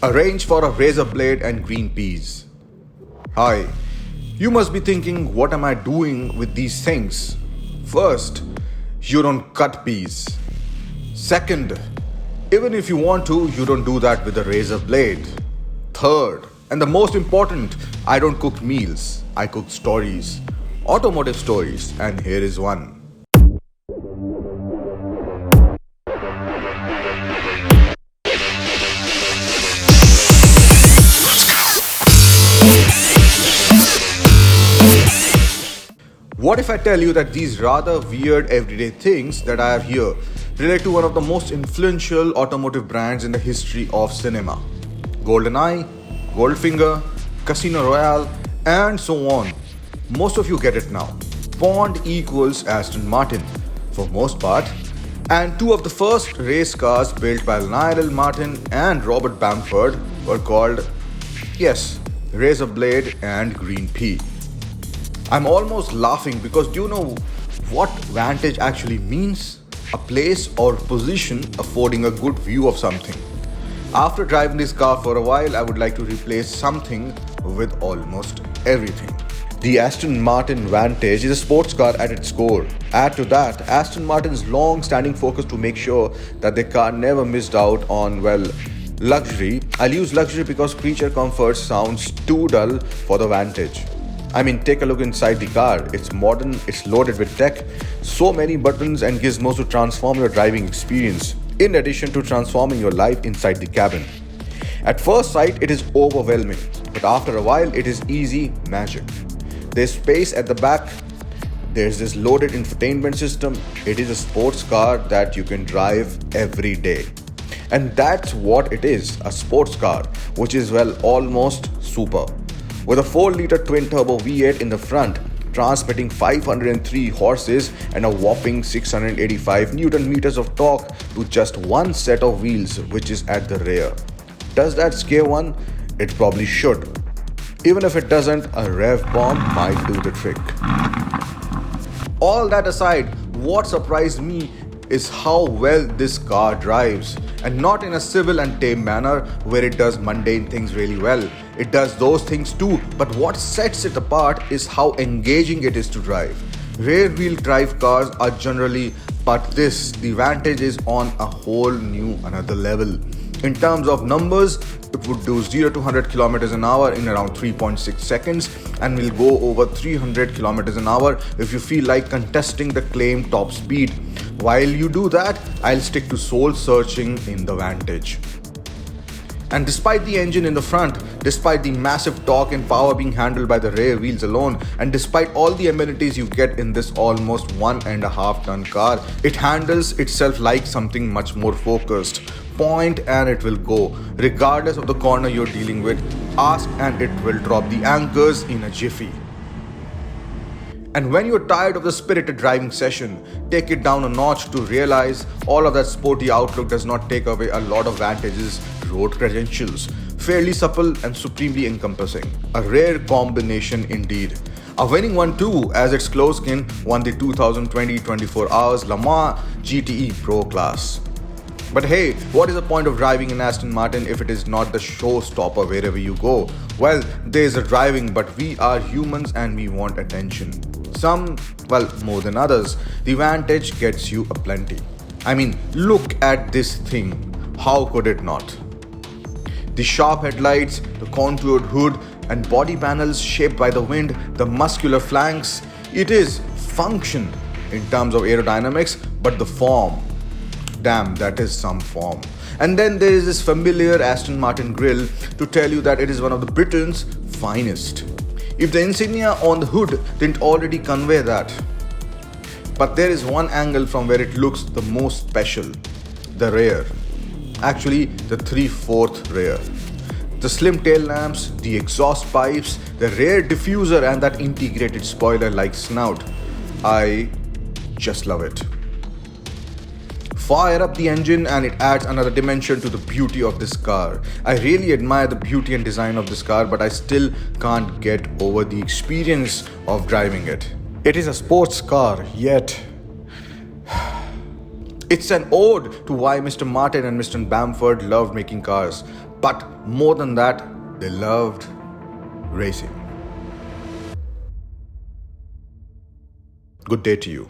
Arrange for a razor blade and green peas. Hi, you must be thinking, what am I doing with these things? First, you don't cut peas. Second, even if you want to, you don't do that with a razor blade. Third, and the most important, I don't cook meals, I cook stories. Automotive stories, and here is one. What if I tell you that these rather weird everyday things that I have here relate to one of the most influential automotive brands in the history of cinema? GoldenEye, Goldfinger, Casino Royale, and so on. Most of you get it now. Bond equals Aston Martin, for most part, and two of the first race cars built by Lionel Martin and Robert Bamford were called, yes, Razor Blade and Green Pea. I'm almost laughing because do you know what vantage actually means? A place or position affording a good view of something. After driving this car for a while, I would like to replace something with almost everything. The Aston Martin Vantage is a sports car at its core. Add to that Aston Martin's long-standing focus to make sure that their car never missed out on, well, luxury. I'll use luxury because creature comfort sounds too dull for the Vantage. I mean, take a look inside the car. It's modern, it's loaded with tech, so many buttons and gizmos to transform your driving experience, in addition to transforming your life inside the cabin. At first sight, it is overwhelming, but after a while, it is easy magic. There's space at the back, there's this loaded infotainment system. It is a sports car that you can drive every day. And that's what it is, a sports car, which is, well, almost super. With a 4-liter twin-turbo V8 in the front, transmitting 503 horses and a whopping 685 Newton-meters of torque to just one set of wheels, which is at the rear. Does that scare one? It probably should. Even if it doesn't, a rev bomb might do the trick. All that aside, what surprised me is how well this car drives, and not in a civil and tame manner where it does mundane things really well. It does those things too, but what sets it apart is how engaging it is to drive. Rear wheel drive cars are generally, but the Vantage is on a whole new another level. In terms of numbers, it would do 0 to 100 km an hour in around 3.6 seconds and will go over 300 km an hour if you feel like contesting the claimed top speed. While you do that, I'll stick to soul searching in the Vantage. And despite the engine in the front, despite the massive torque and power being handled by the rear wheels alone, and despite all the amenities you get in this almost 1.5 ton car, it handles itself like something much more focused. Point and it will go, regardless of the corner you're dealing with. Ask and it will drop the anchors in a jiffy. And when you're tired of the spirited driving session, take it down a notch to realize all of that sporty outlook does not take away a lot of Vantage's road credentials. Fairly supple and supremely encompassing. A rare combination indeed. A winning one too, as its close kin won the 2020 24 Hours Le Mans GTE Pro Class. But hey, what is the point of driving an Aston Martin if it is not the showstopper wherever you go? Well, there's a driving, but we are humans and we want attention. Some, well, more than others. The Vantage gets you aplenty. I mean, look at this thing. How could it not? The sharp headlights, the contoured hood, and body panels shaped by the wind, the muscular flanks. It is function in terms of aerodynamics, but the form. Damn, that is some form. And then there is this familiar Aston Martin grille to tell you that it is one of the Britain's finest. If the insignia on the hood didn't already convey that. But there is one angle from where it looks the most special. The rear. Actually, the 3/4 rear. The slim tail lamps, the exhaust pipes, the rear diffuser and that integrated spoiler-like snout. I just love it. Fire up the engine and it adds another dimension to the beauty of this car. I really admire the beauty and design of this car, but I still can't get over the experience of driving it. It is a sports car, yet It's an ode to why Mr. Martin and Mr. Bamford loved making cars. But more than that, they loved racing. Good day to you.